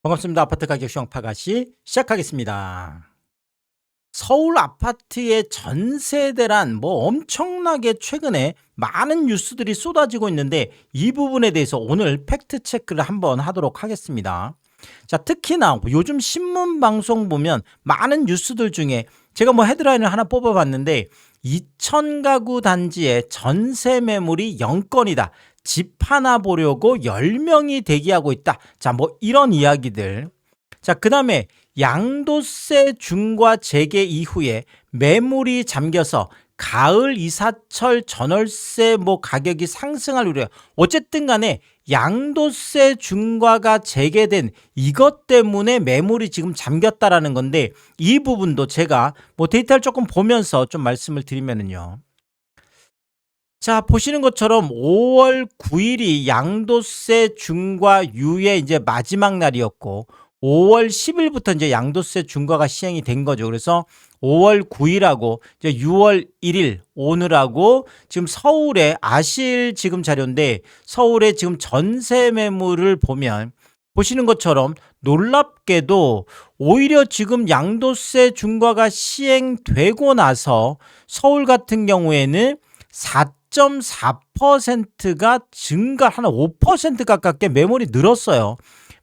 반갑습니다. 아파트 가격 시황파가시 시작하겠습니다. 서울 아파트의 전세 대란 엄청나게 최근에 많은 뉴스들이 쏟아지고 있는데 이 부분에 대해서 오늘 팩트 체크를 한번 하도록 하겠습니다. 자, 특히나 요즘 신문 방송 보면 많은 뉴스들 중에 제가 헤드라인을 하나 뽑아봤는데 2,000가구 단지의 전세 매물이 0건이다. 집 하나 보려고 10명이 대기하고 있다. 자, 이런 이야기들. 자, 그 다음에 양도세 중과 재개 이후에 매물이 잠겨서 가을 이사철 전월세 가격이 상승할 우려. 어쨌든 간에 양도세 중과가 재개된 이것 때문에 매물이 지금 잠겼다라는 건데 이 부분도 제가 데이터를 조금 보면서 좀 말씀을 드리면은요. 자, 보시는 것처럼 5월 9일이 양도세 중과 유예 이제 마지막 날이었고 5월 10일부터 이제 양도세 중과가 시행이 된 거죠. 그래서 5월 9일하고 이제 6월 1일 오늘하고 지금 서울에 아실 지금 자료인데 서울에 지금 전세 매물을 보면 보시는 것처럼 놀랍게도 오히려 지금 양도세 중과가 시행되고 나서 서울 같은 경우에는 4.4%가 증가, 한 5% 가깝게 매물이 늘었어요.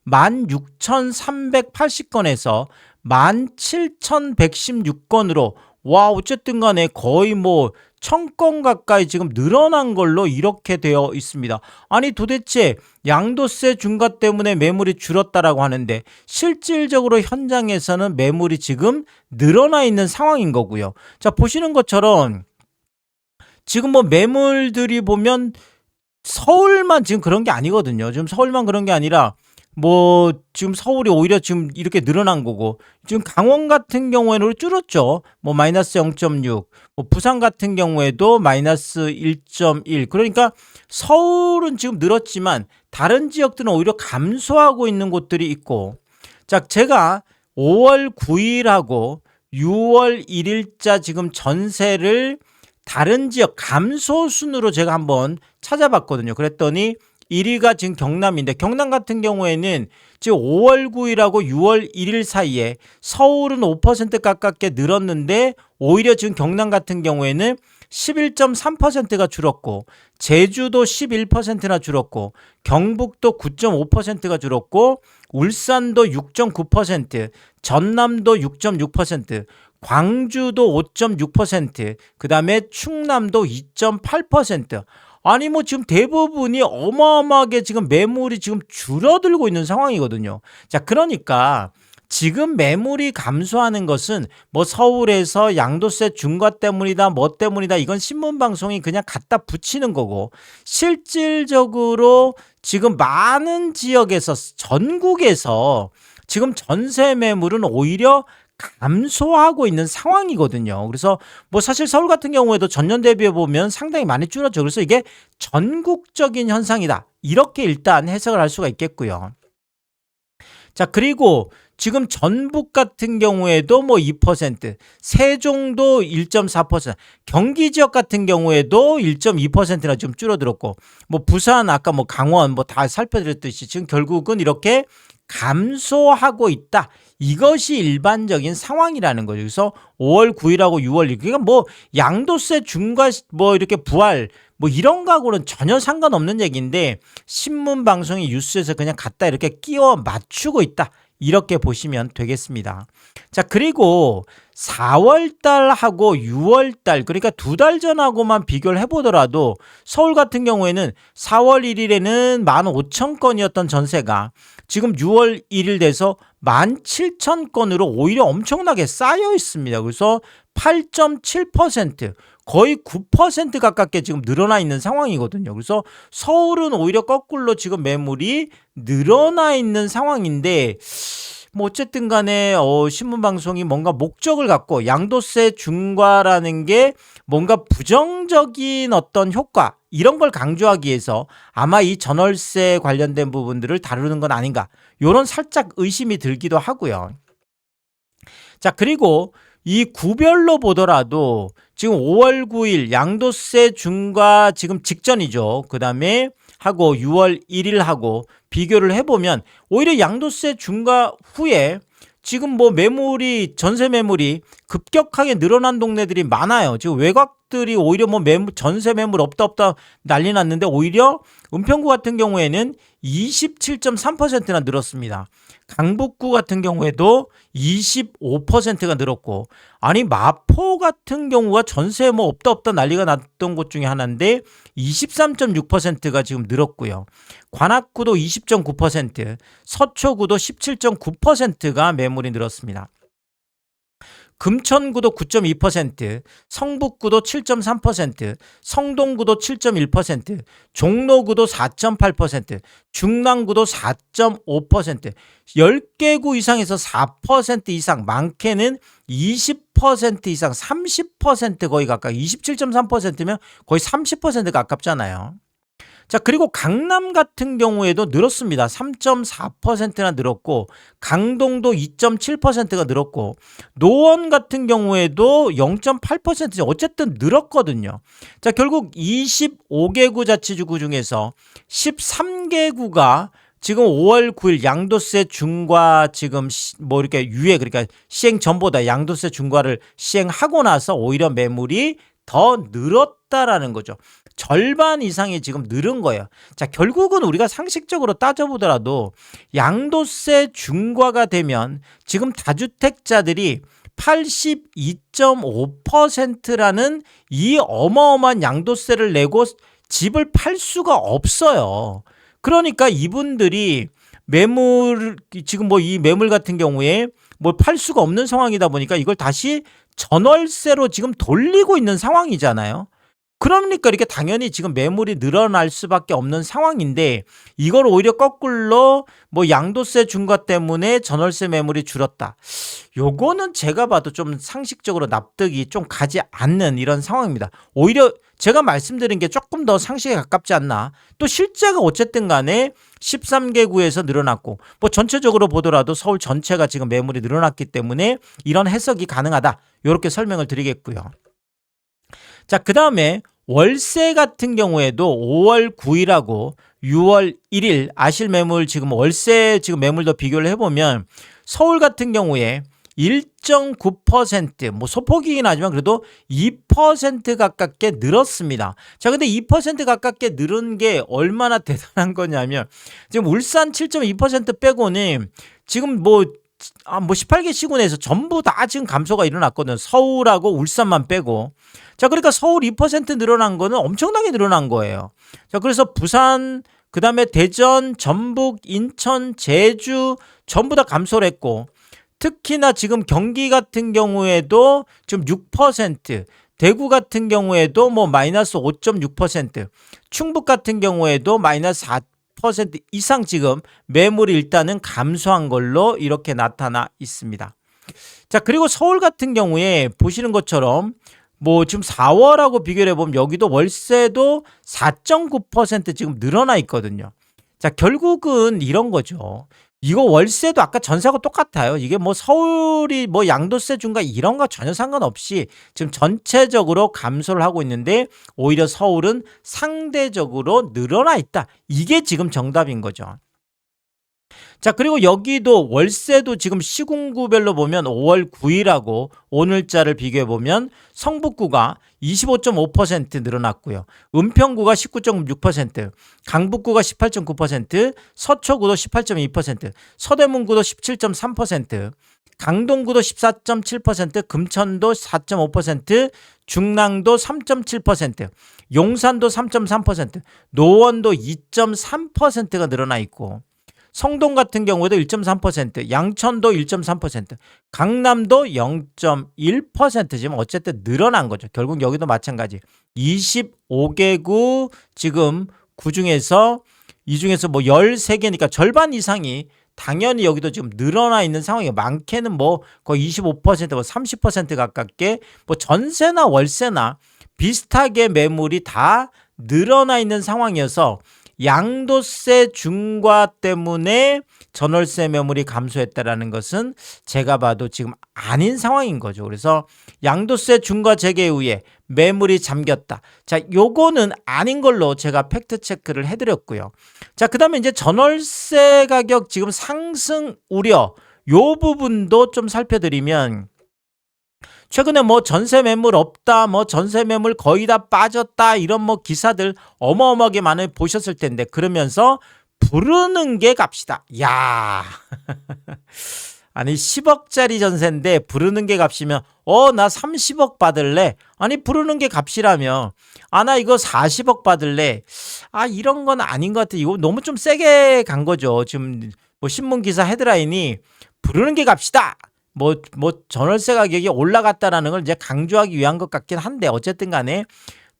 16,380건에서 17,116건으로 와, 어쨌든 간에 거의 1,000건 가까이 지금 늘어난 걸로 이렇게 되어 있습니다. 아니 도대체 양도세 중과 때문에 매물이 줄었다라고 하는데 실질적으로 현장에서는 매물이 지금 늘어나 있는 상황인 거고요. 자, 보시는 것처럼 지금 매물들이 보면 서울만 지금 그런 게 아니거든요. 지금 서울만 그런 게 아니라 지금 서울이 오히려 지금 이렇게 늘어난 거고 지금 강원 같은 경우에는 줄었죠. 마이너스 0.6. 부산 같은 경우에도 마이너스 1.1. 그러니까 서울은 지금 늘었지만 다른 지역들은 오히려 감소하고 있는 곳들이 있고 자, 제가 5월 9일하고 6월 1일자 지금 전세를 다른 지역 감소 순으로 제가 한번 찾아봤거든요. 그랬더니 1위가 지금 경남인데 경남 같은 경우에는 지금 5월 9일하고 6월 1일 사이에 서울은 5% 가깝게 늘었는데 오히려 지금 경남 같은 경우에는 11.3%가 줄었고 제주도 11%나 줄었고 경북도 9.5%가 줄었고 울산도 6.9%, 전남도 6.6%, 광주도 5.6%, 그 다음에 충남도 2.8%. 아니 지금 대부분이 어마어마하게 지금 매물이 지금 줄어들고 있는 상황이거든요. 자, 그러니까 지금 매물이 감소하는 것은 서울에서 양도세 중과 때문이다 때문이다 이건 신문방송이 그냥 갖다 붙이는 거고 실질적으로 지금 많은 지역에서 전국에서 지금 전세 매물은 오히려 감소하고 있는 상황이거든요. 그래서 사실 서울 같은 경우에도 전년 대비해 보면 상당히 많이 줄었죠. 그래서 이게 전국적인 현상이다. 이렇게 일단 해석을 할 수가 있겠고요. 자, 그리고 지금 전북 같은 경우에도 2%, 세종도 1.4%, 경기 지역 같은 경우에도 1.2%나 좀 줄어들었고, 부산 아까 강원 다 살펴드렸듯이 지금 결국은 이렇게 감소하고 있다. 이것이 일반적인 상황이라는 거죠. 그래서 5월 9일하고 6월 1일. 그러니까 양도세 중과 이렇게 부활 이런 거하고는 전혀 상관없는 얘기인데 신문 방송이 뉴스에서 그냥 갖다 이렇게 끼워 맞추고 있다. 이렇게 보시면 되겠습니다. 자, 그리고 4월달하고 6월달 그러니까 2달 전하고만 비교를 해보더라도 서울 같은 경우에는 4월 1일에는 15,000건이었던 전세가 지금 6월 1일 돼서 17,000건으로 오히려 엄청나게 쌓여 있습니다. 그래서 8.7% 거의 9% 가깝게 지금 늘어나 있는 상황이거든요. 그래서 서울은 오히려 거꾸로 지금 매물이 늘어나 있는 상황인데 어쨌든 간에 신문방송이 뭔가 목적을 갖고 양도세 중과라는 게 뭔가 부정적인 어떤 효과 이런 걸 강조하기 위해서 아마 이 전월세 관련된 부분들을 다루는 건 아닌가 이런 살짝 의심이 들기도 하고요. 자, 그리고 이 구별로 보더라도 지금 5월 9일 양도세 중과 지금 직전이죠. 그 다음에 하고 6월 1일하고 비교를 해보면 오히려 양도세 중과 후에 지금 뭐 매물이 전세 매물이 급격하게 늘어난 동네들이 많아요. 지금 외곽들이 오히려 뭐 전세 매물 없다 난리 났는데 오히려 은평구 같은 경우에는 27.3%나 늘었습니다. 강북구 같은 경우에도 25%가 늘었고, 아니 마포 같은 경우가 전세 뭐 없다 난리가 났던 곳 중에 하나인데 23.6%가 지금 늘었고요. 관악구도 20.9%, 서초구도 17.9%가 매물이 늘었습니다. 금천구도 9.2%, 성북구도 7.3%, 성동구도 7.1%, 종로구도 4.8%, 중랑구도 4.5%, 10개 구 이상에서 4% 이상, 많게는 20% 이상, 30% 거의 가까이, 27.3%면 거의 30% 가깝잖아요. 자, 그리고 강남 같은 경우에도 늘었습니다. 3.4%나 늘었고, 강동도 2.7%가 늘었고, 노원 같은 경우에도 0.8% 어쨌든 늘었거든요. 자, 결국 25개구 자치구 중에서 13개구가 지금 5월 9일 양도세 중과 지금 뭐 이렇게 그러니까 시행 전보다 양도세 중과를 시행하고 나서 오히려 매물이 더 늘었다라는 거죠. 절반 이상이 지금 늘은 거예요. 자, 결국은 우리가 상식적으로 따져보더라도 양도세 중과가 되면 지금 다주택자들이 82.5%라는 이 어마어마한 양도세를 내고 집을 팔 수가 없어요. 그러니까 이분들이 지금 뭐 이 매물 같은 경우에 뭐 팔 수가 없는 상황이다 보니까 이걸 다시 전월세로 지금 돌리고 있는 상황이잖아요. 그러니까 이렇게 당연히 지금 매물이 늘어날 수밖에 없는 상황인데, 이걸 오히려 거꾸로 뭐 양도세 중과 때문에 전월세 매물이 줄었다. 요거는 제가 봐도 좀 상식적으로 납득이 좀 가지 않는 이런 상황입니다. 오히려 제가 말씀드린 게 조금 더 상식에 가깝지 않나. 또 실제가 어쨌든 간에 13개 구에서 늘어났고, 뭐 전체적으로 보더라도 서울 전체가 지금 매물이 늘어났기 때문에 이런 해석이 가능하다. 이렇게 설명을 드리겠고요. 자, 그 다음에 월세 같은 경우에도 5월 9일하고 6월 1일 아실 매물 지금 월세 지금 매물도 비교를 해보면 서울 같은 경우에 1.9% 뭐 소폭이긴 하지만 그래도 2% 가깝게 늘었습니다. 자, 근데 2% 가깝게 늘은 게 얼마나 대단한 거냐면 지금 울산 7.2% 빼고는 지금 뭐 18개 시군에서 전부 다 지금 감소가 일어났거든요. 서울하고 울산만 빼고. 자, 그러니까 서울 2% 늘어난 거는 엄청나게 늘어난 거예요. 자, 그래서 부산, 그 다음에 대전, 전북, 인천, 제주 전부 다 감소를 했고, 특히나 지금 경기 같은 경우에도 지금 6%, 대구 같은 경우에도 뭐 마이너스 5.6%, 충북 같은 경우에도 마이너스 4% 이상 지금 매물이 일단은 감소한 걸로 이렇게 나타나 있습니다. 자, 그리고 서울 같은 경우에 보시는 것처럼 뭐 지금 4월하고 비교를 해보면 여기도 월세도 4.9% 지금 늘어나 있거든요. 자, 결국은 이런 거죠. 이거 월세도 아까 전세하고 똑같아요. 이게 뭐 서울이 뭐 양도세 중과 이런 거 전혀 상관없이 지금 전체적으로 감소를 하고 있는데 오히려 서울은 상대적으로 늘어나 있다. 이게 지금 정답인 거죠. 자, 그리고 여기도 월세도 지금 시군구별로 보면 5월 9일하고 오늘자를 비교해 보면 성북구가 25.5% 늘어났고요. 은평구가 19.6%, 강북구가 18.9%, 서초구도 18.2%, 서대문구도 17.3%, 강동구도 14.7%, 금천도 4.5%, 중랑도 3.7%, 용산도 3.3%, 노원도 2.3%가 늘어나 있고, 성동 같은 경우에도 1.3%, 양천도 1.3%, 강남도 0.1% 지금 어쨌든 늘어난 거죠. 결국 여기도 마찬가지. 25개구 지금 구 중에서 이 중에서 뭐 13개니까 절반 이상이 당연히 여기도 지금 늘어나 있는 상황이에요. 많게는 뭐 거의 25%, 뭐 30% 가깝게 뭐 전세나 월세나 비슷하게 매물이 다 늘어나 있는 상황이어서 양도세 중과 때문에 전월세 매물이 감소했다라는 것은 제가 봐도 지금 아닌 상황인 거죠. 그래서 양도세 중과 재개 후에 매물이 잠겼다. 자, 요거는 아닌 걸로 제가 팩트 체크를 해드렸고요. 자, 그 다음에 이제 전월세 가격 지금 상승 우려 요 부분도 좀 살펴드리면 최근에 뭐 전세 매물 없다, 뭐 전세 매물 거의 다 빠졌다 이런 뭐 기사들 어마어마하게 많이 보셨을 텐데 그러면서 부르는 게 값이다. 야, 아니 10억짜리 전세인데 부르는 게 값이면 나 30억 받을래? 아니 부르는 게 값이라며 나 이거 40억 받을래? 이런 건 아닌 것 같아. 이거 너무 좀 세게 간 거죠. 지금 뭐 신문 기사 헤드라인이 부르는 게 값이다. 뭐 전월세 가격이 올라갔다라는 걸 이제 강조하기 위한 것 같긴 한데 어쨌든 간에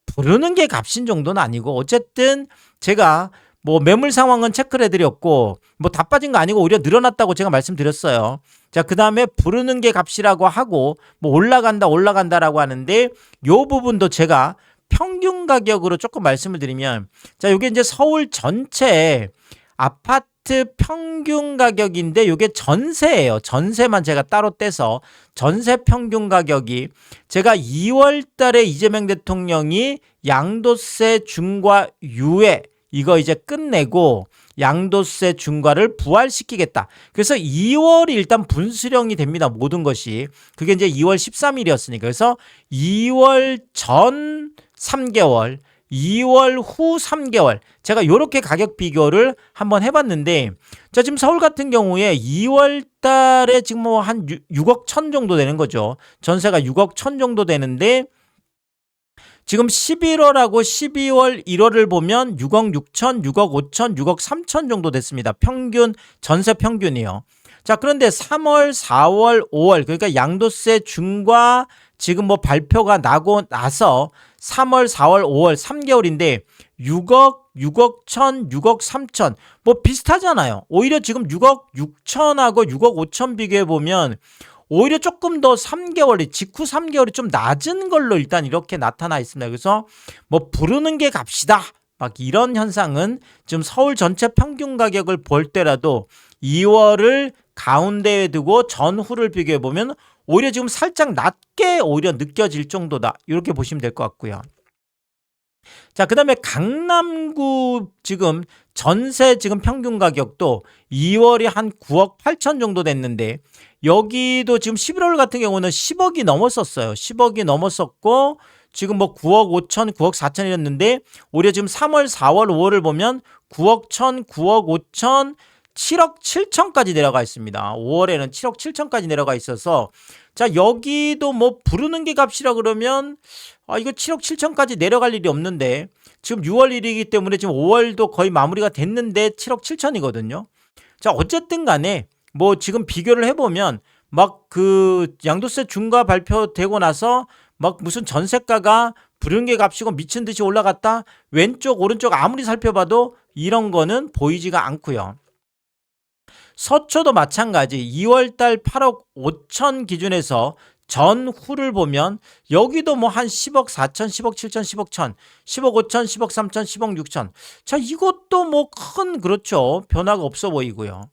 부르는 게 값인 정도는 아니고 어쨌든 제가 뭐 매물 상황은 체크를 해드렸고 뭐 다 빠진 거 아니고 오히려 늘어났다고 제가 말씀드렸어요. 자, 그 다음에 부르는 게 값이라고 하고 뭐 올라간다라고 하는데 요 부분도 제가 평균 가격으로 조금 말씀을 드리면 자, 요게 이제 서울 전체 아파트 평균 가격인데 요게 전세예요. 전세만 제가 따로 떼서 전세 평균 가격이 제가 2월 달에 이재명 대통령이 양도세 중과 유예 이거 이제 끝내고 양도세 중과를 부활시키겠다. 그래서 2월이 일단 분수령이 됩니다. 모든 것이. 그게 이제 2월 13일이었으니까. 그래서 2월 전 3개월, 2월 후 3개월 제가 이렇게 가격 비교를 한번 해봤는데 자, 지금 서울 같은 경우에 2월 달에 지금 뭐 한 6억 천 정도 되는 거죠. 전세가 6억 천 정도 되는데 지금 11월하고 12월, 1월을 보면 6억 6천, 6억 5천, 6억 3천 정도 됐습니다. 평균, 전세 평균이요. 자, 그런데 3월, 4월, 5월, 그러니까 양도세 중과 지금 뭐 발표가 나고 나서 3월, 4월, 5월, 3개월인데 6억, 6억 천, 6억 3천 뭐 비슷하잖아요. 오히려 지금 6억 6천하고 6억 5천 비교해보면 오히려 조금 더 3개월이 직후 3개월이 좀 낮은 걸로 일단 이렇게 나타나 있습니다. 그래서 뭐 부르는 게 값이다. 막 이런 현상은 지금 서울 전체 평균 가격을 볼 때라도 2월을 가운데에 두고 전후를 비교해 보면 오히려 지금 살짝 낮게 오히려 느껴질 정도다. 이렇게 보시면 될 것 같고요. 자, 그 다음에 강남구 지금 전세 지금 평균 가격도 2월이 한 9억 8천 정도 됐는데 여기도 지금 11월 같은 경우는 10억이 넘었었어요. 10억이 넘었었고 지금 뭐 9억 5천, 9억 4천이었는데 오히려 지금 3월, 4월, 5월을 보면 9억 1천, 9억 5천, 7억 7천까지 내려가 있습니다. 5월에는 7억 7천까지 내려가 있어서 자, 여기도 뭐 부르는 게 값이라 그러면 이거 7억 7천까지 내려갈 일이 없는데 지금 6월 1일이기 때문에 지금 5월도 거의 마무리가 됐는데 7억 7천이거든요. 자, 어쨌든 간에 뭐 지금 비교를 해보면 막 그 양도세 중과 발표되고 나서 막 무슨 전세가가 부르는 게 값이고 미친 듯이 올라갔다. 왼쪽 오른쪽 아무리 살펴봐도 이런 거는 보이지가 않고요. 서초도 마찬가지 2월달 8억 5천 기준에서 전후를 보면 여기도 뭐 한 10억 4천, 10억 7천, 10억 천, 10억 5천, 10억 3천, 10억 6천. 자, 이것도 뭐 큰 그렇죠. 변화가 없어 보이고요.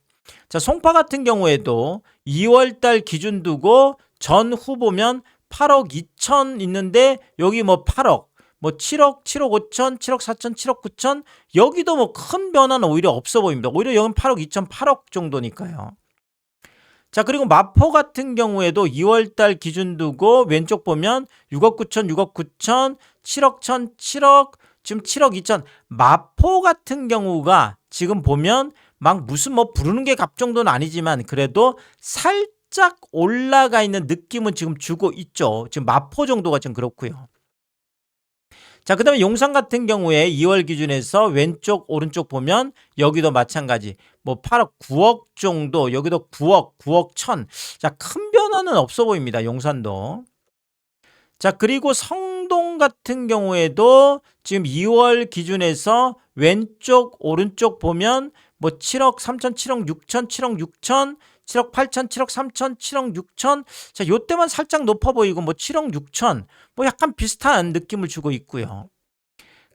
자, 송파 같은 경우에도 2월달 기준 두고 전후 보면 8억 2천 있는데 여기 뭐 8억, 뭐 7억, 7억 5천, 7억 4천, 7억 9천 여기도 뭐 큰 변화는 오히려 없어 보입니다. 오히려 여기는 8억 2천, 8억 정도니까요. 자, 그리고 마포 같은 경우에도 2월달 기준 두고 왼쪽 보면 6억 9천, 6억 9천, 7억 천, 7억, 지금 7억 2천. 마포 같은 경우가 지금 보면 막 무슨 뭐 부르는 게 값 정도는 아니지만 그래도 살짝 올라가 있는 느낌은 지금 주고 있죠. 지금 마포 정도가 좀 그렇고요. 자, 그 다음에 용산 같은 경우에 2월 기준에서 왼쪽 오른쪽 보면 여기도 마찬가지 뭐 8억 9억 정도 여기도 9억 9억 천. 자, 큰 변화는 없어 보입니다. 용산도. 자, 그리고 성동 같은 경우에도 지금 2월 기준에서 왼쪽 오른쪽 보면 뭐 7억 3천 7억 6천 7억 6천 7억 8천 7억 3천 7억 6천. 자, 요때만 살짝 높아 보이고 뭐 7억 6천 뭐 약간 비슷한 느낌을 주고 있고요.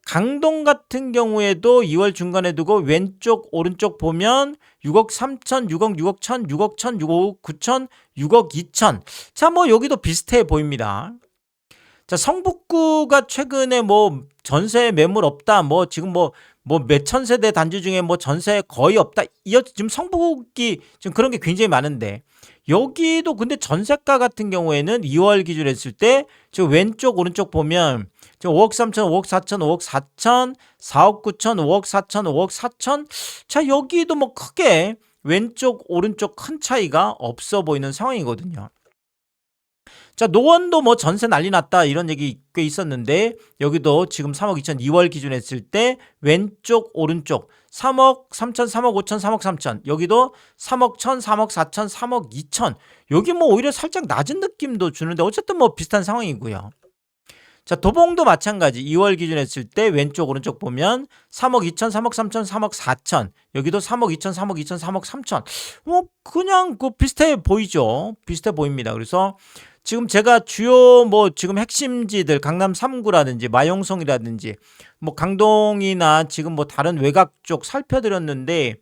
강동 같은 경우에도 2월 중간에 두고 왼쪽 오른쪽 보면 6억 3천 6억 6억 천 6억 천 6억 9천 6억 2천. 자, 뭐 여기도 비슷해 보입니다. 자, 성북구가 최근에 뭐 전세 매물 없다, 뭐 지금 뭐 몇천 세대 단지 중에 뭐 전세 거의 없다. 지금 성북이 지금 그런 게 굉장히 많은데 여기도 근데 전세가 같은 경우에는 2월 기준 했을 때 지금 왼쪽 오른쪽 보면 지금 5억 3천, 5억 4천, 5억 4천, 4억 9천, 5억 4천, 5억 4천. 자, 여기도 뭐 크게 왼쪽 오른쪽 큰 차이가 없어 보이는 상황이거든요. 자, 노원도 뭐 전세 난리 났다 이런 얘기 꽤 있었는데 여기도 지금 3억 2천 2월 기준 했을 때 왼쪽 오른쪽 3억 3천 3억 5천 3억 3천 여기도 3억 1천 3억 4천 3억 2천 여기 뭐 오히려 살짝 낮은 느낌도 주는데 어쨌든 뭐 비슷한 상황이고요. 자, 도봉도 마찬가지 2월 기준 했을 때 왼쪽 오른쪽 보면 3억 2천 3억 3천 3억 4천 여기도 3억 2천 3억 2천 3억 3천 뭐 그냥 그 비슷해 보이죠. 비슷해 보입니다. 그래서 지금 제가 주요 뭐 지금 핵심지들 강남 3구라든지 마용성이라든지 뭐 강동이나 지금 뭐 다른 외곽 쪽 살펴드렸는데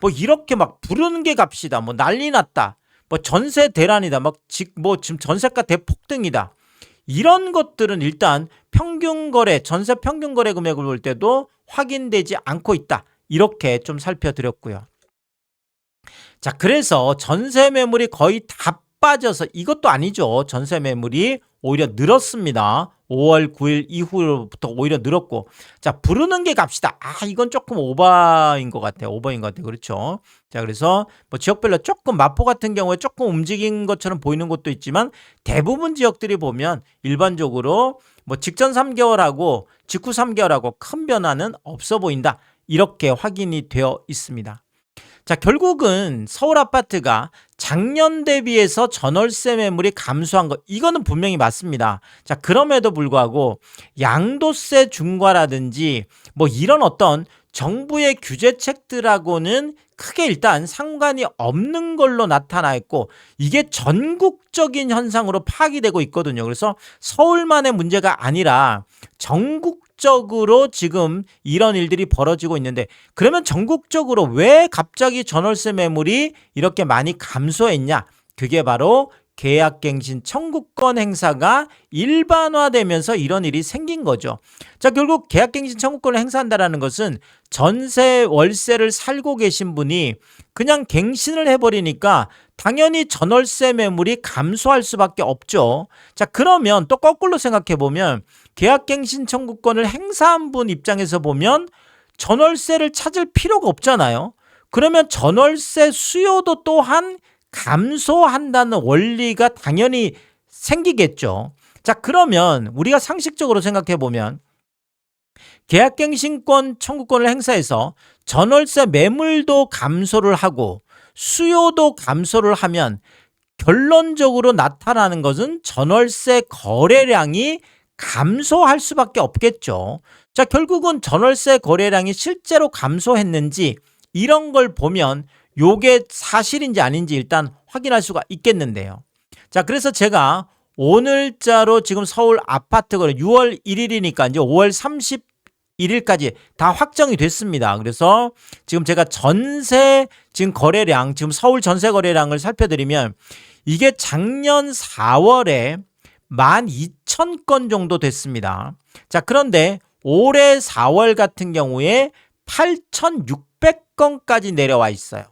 뭐 이렇게 막 부르는 게 값이다 뭐 난리 났다 뭐 전세 대란이다 뭐 지금 전세가 대폭등이다 이런 것들은 일단 평균 거래 전세 평균 거래 금액을 볼 때도 확인되지 않고 있다 이렇게 좀 살펴드렸고요. 자, 그래서 전세 매물이 거의 다 빠져서 이것도 아니죠. 전세 매물이 오히려 늘었습니다. 5월 9일 이후부터 오히려 늘었고 자, 부르는 게 값이다. 이건 조금 오버인 것 같아요. 오버인 것 같아요. 그렇죠. 자, 그래서 뭐 지역별로 조금 마포 같은 경우에 조금 움직인 것처럼 보이는 곳도 있지만 대부분 지역들이 보면 일반적으로 뭐 직전 3개월하고 직후 3개월하고 큰 변화는 없어 보인다. 이렇게 확인이 되어 있습니다. 자, 결국은 서울 아파트가 작년 대비해서 전월세 매물이 감소한 것 이거는 분명히 맞습니다. 자, 그럼에도 불구하고 양도세 중과라든지 뭐 이런 어떤 정부의 규제책들하고는 크게 일단 상관이 없는 걸로 나타나 있고 이게 전국적인 현상으로 파악이 되고 있거든요. 그래서 서울만의 문제가 아니라 전국적으로 지금 이런 일들이 벌어지고 있는데 그러면 전국적으로 왜 갑자기 전월세 매물이 이렇게 많이 감소했냐? 그게 바로 계약갱신 청구권 행사가 일반화되면서 이런 일이 생긴 거죠. 자, 결국 계약갱신 청구권을 행사한다는 것은 전세 월세를 살고 계신 분이 그냥 갱신을 해버리니까 당연히 전월세 매물이 감소할 수밖에 없죠. 자, 그러면 또 거꾸로 생각해 보면 계약갱신 청구권을 행사한 분 입장에서 보면 전월세를 찾을 필요가 없잖아요. 그러면 전월세 수요도 또한 감소한다는 원리가 당연히 생기겠죠. 자, 그러면 우리가 상식적으로 생각해 보면 계약갱신권 청구권을 행사해서 전월세 매물도 감소를 하고 수요도 감소를 하면 결론적으로 나타나는 것은 전월세 거래량이 감소할 수밖에 없겠죠. 자, 결국은 전월세 거래량이 실제로 감소했는지 이런 걸 보면 요게 사실인지 아닌지 일단 확인할 수가 있겠는데요. 자, 그래서 제가 오늘자로 지금 서울 아파트 거래 6월 1일이니까 이제 5월 31일까지 다 확정이 됐습니다. 그래서 지금 제가 전세 지금 거래량, 지금 서울 전세 거래량을 살펴드리면 이게 작년 4월에 12,000건 정도 됐습니다. 자, 그런데 올해 4월 같은 경우에 8,600건까지 내려와 있어요.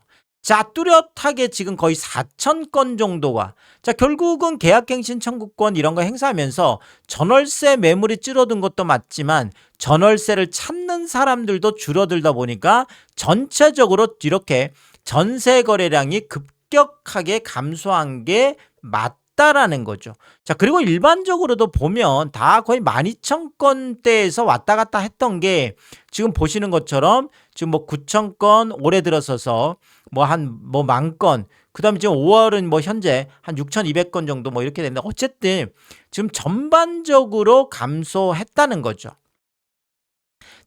자, 뚜렷하게 지금 거의 4,000건 정도가 자, 결국은 계약갱신 청구권 이런 거 행사하면서 전월세 매물이 줄어든 것도 맞지만 전월세를 찾는 사람들도 줄어들다 보니까 전체적으로 이렇게 전세 거래량이 급격하게 감소한 게 맞다라는 거죠. 자, 그리고 일반적으로도 보면 다 거의 12,000건대에서 왔다 갔다 했던 게 지금 보시는 것처럼 지금 뭐 9,000건 올해 들어서서 뭐 한 뭐 10,000건 그다음에 지금 5월은 뭐 현재 한 6,200건 정도 뭐 이렇게 되는데 어쨌든 지금 전반적으로 감소했다는 거죠.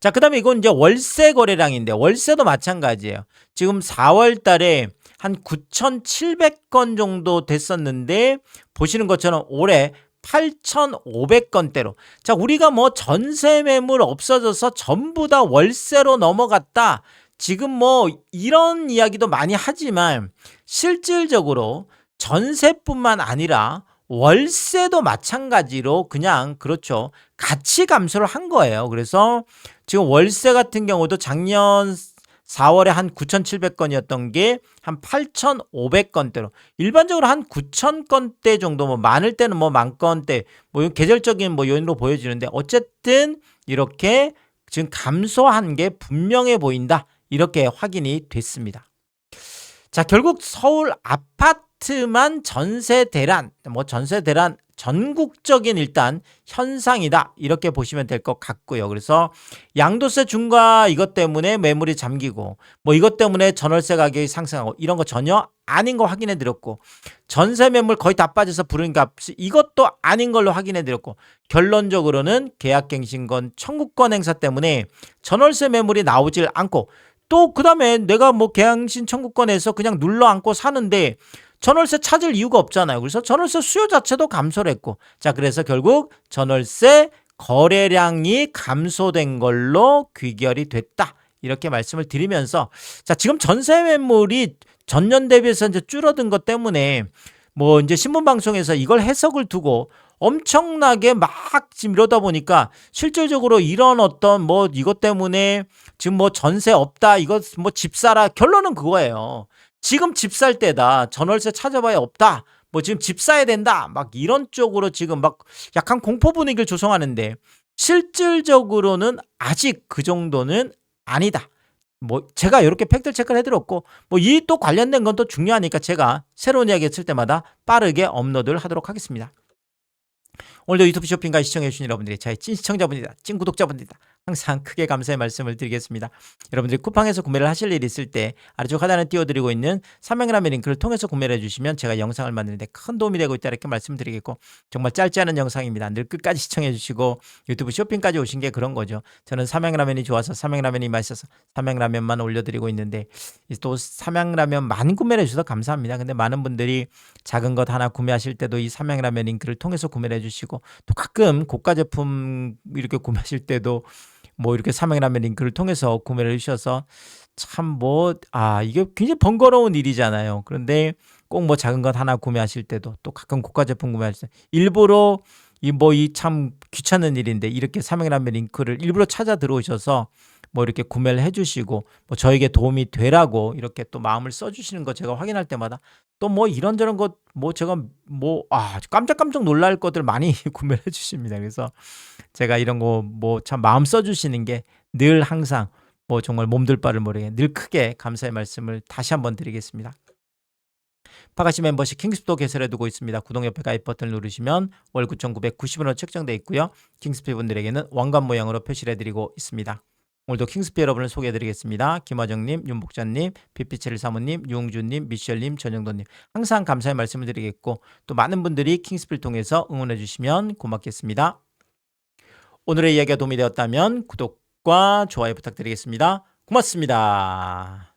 자, 그다음에 이건 이제 월세 거래량인데 월세도 마찬가지예요. 지금 4월 달에 한 9,700건 정도 됐었는데 보시는 것처럼 올해 8,500건대로. 자, 우리가 뭐 전세 매물 없어져서 전부 다 월세로 넘어갔다. 지금 뭐 이런 이야기도 많이 하지만 실질적으로 전세뿐만 아니라 월세도 마찬가지로 그냥 그렇죠. 같이 감소를 한 거예요. 그래서 지금 월세 같은 경우도 작년 4월에 한 9,700건이었던 게 한 8,500건대로 일반적으로 한 9,000건대 정도 뭐 많을 때는 뭐 만 건대 뭐 계절적인 뭐 요인으로 보여지는데 어쨌든 이렇게 지금 감소한 게 분명해 보인다. 이렇게 확인이 됐습니다. 자, 결국 서울 아파트만 전세 대란, 뭐 전세 대란 전국적인 일단 현상이다. 이렇게 보시면 될 것 같고요. 그래서 양도세 중과 이것 때문에 매물이 잠기고 뭐 이것 때문에 전월세 가격이 상승하고 이런 거 전혀 아닌 거 확인해 드렸고 전세 매물 거의 다 빠져서 불응값이 이것도 아닌 걸로 확인해 드렸고 결론적으로는 계약갱신권 청구권 행사 때문에 전월세 매물이 나오질 않고 또 그다음에 내가 뭐 계약갱신 청구권에서 그냥 눌러 앉고 사는데 전월세 찾을 이유가 없잖아요. 그래서 전월세 수요 자체도 감소를 했고 자 그래서 결국 전월세 거래량이 감소된 걸로 귀결이 됐다. 이렇게 말씀을 드리면서 자 지금 전세 매물이 전년 대비해서 이제 줄어든 것 때문에 뭐 이제 신문 방송에서 이걸 해석을 두고 엄청나게 막 지금 이러다 보니까 실질적으로 이런 어떤 뭐 이것 때문에 지금 뭐 전세 없다 이거 뭐 집 사라 결론은 그거예요. 지금 집 살 때다. 전월세 찾아봐야 없다. 뭐 지금 집 사야 된다. 막 이런 쪽으로 지금 막 약간 공포 분위기를 조성하는데 실질적으로는 아직 그 정도는 아니다. 뭐 제가 이렇게 팩트 체크를 해드렸고 뭐 이 또 관련된 건 또 중요하니까 제가 새로운 이야기 했을 때마다 빠르게 업로드를 하도록 하겠습니다. 오늘도 유튜브 쇼핑과 시청해주신 여러분들이 저의 찐 시청자분들이다. 찐 구독자분들이다. 항상 크게 감사의 말씀을 드리겠습니다. 여러분들이 쿠팡에서 구매를 하실 일이 있을 때 아래쪽 하단에 띄워드리고 있는 삼양라면 링크를 통해서 구매를 해주시면 제가 영상을 만드는데 큰 도움이 되고 있다 이렇게 말씀드리겠고 정말 짧지 않은 영상입니다. 늘 끝까지 시청해주시고 유튜브 쇼핑까지 오신 게 그런 거죠. 저는 삼양라면이 좋아서 삼양라면이 맛있어서 삼양라면만 올려드리고 있는데 또 삼양라면 많이 구매를 해주셔서 감사합니다. 근데 많은 분들이 작은 것 하나 구매하실 때도 이 삼양라면 링크를 통해서 구매를 해주시고 또 가끔 고가 제품 이렇게 구매하실 때도 뭐 이렇게 삼양라면 링크를 통해서 구매를 해주셔서 참 뭐 이게 굉장히 번거로운 일이잖아요. 그런데 꼭 뭐 작은 것 하나 구매하실 때도 또 가끔 고가 제품 구매하실 때 일부러 이 참 귀찮은 일인데 이렇게 삼양라면 링크를 일부러 찾아 들어오셔서 뭐 이렇게 구매를 해주시고 뭐 저에게 도움이 되라고 이렇게 또 마음을 써주시는 거 제가 확인할 때마다 또 뭐 이런저런 것 뭐 제가 뭐 깜짝깜짝 놀랄 것들 많이 구매를 해주십니다. 그래서 제가 이런 거 뭐 참 마음 써주시는 게 늘 항상 뭐 정말 몸둘 바를 모르게 늘 크게 감사의 말씀을 다시 한번 드리겠습니다. 파가시 멤버십 킹스도 개설해 두고 있습니다. 구독 옆에 가입 버튼을 누르시면 월 9,990원으로 책정되어 있고요. 킹스피 분들에게는 왕관 모양으로 표시를 해드리고 있습니다. 오늘도 킹스피 여러분을 소개해드리겠습니다. 김화정님, 윤복자님, 피피체를 사모님, 유웅준님, 미셸님, 전영도님 항상 감사의 말씀을 드리겠고 또 많은 분들이 킹스피를 통해서 응원해 주시면 고맙겠습니다. 오늘의 이야기가 도움이 되었다면 구독과 좋아요 부탁드리겠습니다. 고맙습니다.